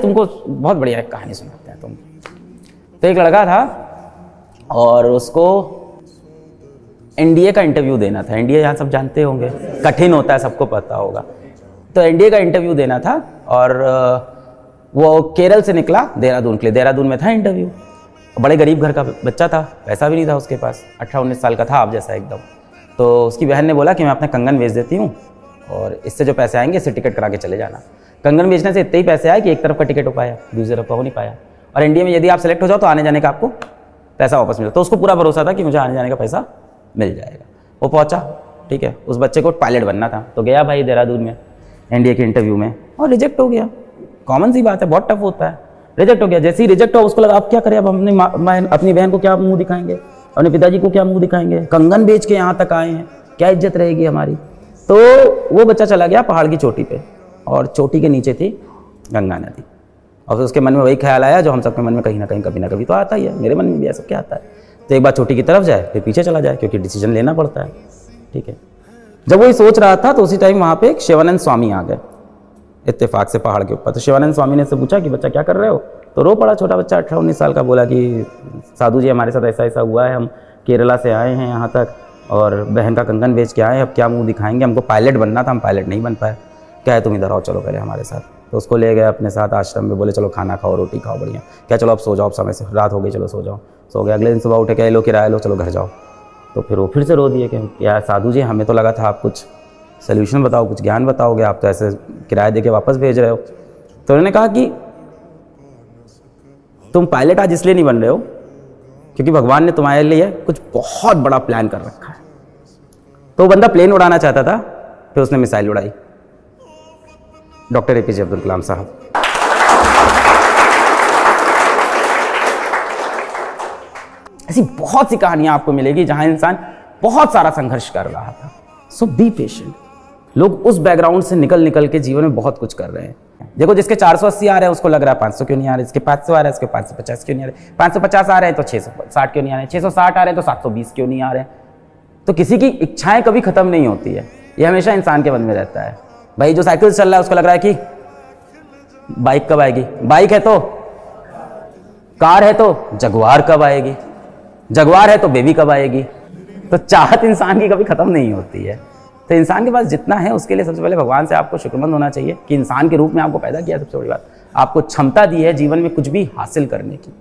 तुमको बहुत बढ़िया एक कहानी सुनाते हैं तुम। तो एक लड़का था और उसको एनडीए का इंटरव्यू देना था। एनडीए यहाँ सब जानते होंगे, कठिन होता है, सबको पता होगा। तो एनडीए का इंटरव्यू देना था और वो केरल से निकला देहरादून के लिए। देहरादून में था इंटरव्यू। बड़े गरीब घर का बच्चा था, पैसा भी नहीं था उसके पास, 18-19 साल का था आप जैसा एकदम। तो उसकी बहन ने बोला कि मैं अपने कंगन बेच देती हूँ और इससे जो पैसे आएंगे इससे टिकट करा के चले जाना। कंगन बेचने से इतने ही पैसे आए कि एक तरफ का टिकट हो पाया, दूसरी तरफ का हो नहीं पाया। और इंडिया में यदि आप सेलेक्ट हो जाओ तो आने जाने का आपको पैसा वापस मिला। तो उसको पूरा भरोसा था कि मुझे आने जाने का पैसा मिल जाएगा। वो पहुंचा, ठीक है, उस बच्चे को पायलट बनना था। तो गया भाई देहरादून में एनडीए के इंटरव्यू में और रिजेक्ट हो गया। कॉमन सी बात है, बहुत टफ होता है। रिजेक्ट हो गया। जैसे ही रिजेक्ट हुआ उसको लगा अब क्या करें, अब अपनी बहन को क्या मुंह दिखाएंगे, अपने पिताजी को क्या मुंह दिखाएंगे, कंगन बेच के यहाँ तक आए हैं, क्या इज्जत रहेगी हमारी। तो वो बच्चा चला गया पहाड़ की चोटी पे और चोटी के नीचे थी गंगा नदी। और फिर उसके मन में वही ख्याल आया जो हम सबके मन में कहीं ना कहीं कभी ना कभी तो आता ही है, मेरे मन में भी ऐसा क्या आता है। तो एक बार चोटी की तरफ जाए फिर पीछे चला जाए, क्योंकि डिसीजन लेना पड़ता है, ठीक है। जब वही सोच रहा था तो उसी टाइम वहाँ पे एक शिवानंद स्वामी आ गए इत्तेफाक से पहाड़ के ऊपर। तो शिवानंद स्वामी ने से पूछा कि बच्चा क्या कर रहे हो। तो रो पड़ा छोटा बच्चा 18-19 साल का, बोला कि साधु जी हमारे साथ ऐसा ऐसा हुआ है, हम केरला से आए हैं यहाँ तक और बहन का कंगन बेच के आए हैं, अब क्या मुंह दिखाएंगे, हमको पायलट बनना था, हम पायलट नहीं बन पाए, क्या है तुम इधर आओ, चलो पहले हमारे साथ। तो उसको ले गए अपने साथ आश्रम में, बोले चलो खाना खाओ, रोटी खाओ, बढ़िया, क्या चलो अब सो जाओ, अब समय से रात हो गई, चलो सो जाओ। सो गए। अगले दिन सुबह उठे, क्या लो किराया लो, चलो घर जाओ। तो फिर वो फिर से रो दिए कि यार साधु जी हमें तो लगा था आप कुछ सोल्यूशन बताओ, कुछ ज्ञान बताओगे, आप तो ऐसे किराया दे के वापस भेज रहे हो। तो उन्होंने कहा कि तुम पायलट आज इसलिए नहीं बन रहे हो क्योंकि भगवान ने तुम्हारे लिए कुछ बहुत बड़ा प्लान कर रखा है। तो वो बंदा प्लेन उड़ाना चाहता था, फिर उसने मिसाइल उड़ाई। डॉक्टर एपीजे अब्दुल कलाम साहब। ऐसी बहुत सी कहानियां आपको मिलेगी जहां इंसान बहुत सारा संघर्ष कर रहा था। सो बी पेशेंट। लोग उस बैकग्राउंड से निकल के जीवन में बहुत कुछ कर रहे हैं। देखो जिसके 480 आ रहे हैं उसको लग रहा है 500 क्यों नहीं आ रहे, इसके 500 आ रहे हैं उसके 550 क्यों नहीं आ रहे, 550 आ रहे हैं तो 660 क्यों नहीं आ रहे, 660 आ रहे हैं तो 720 क्यों नहीं आ रहे। तो किसी की इच्छाएं कभी खत्म नहीं होती है, ये हमेशा इंसान के मन में रहता है। भाई जो साइकिल चल रहा है उसको लग रहा है कि बाइक कब आएगी, बाइक है तो कार है तो जगुआर कब आएगी, जगुआर है तो बेबी कब आएगी। तो चाहत इंसान की कभी खत्म नहीं होती है। तो इंसान के पास जितना है उसके लिए सबसे पहले भगवान से आपको शुक्रमंद होना चाहिए कि इंसान के रूप में आपको पैदा किया। सबसे बड़ी बात, आपको क्षमता दी है जीवन में कुछ भी हासिल करने की।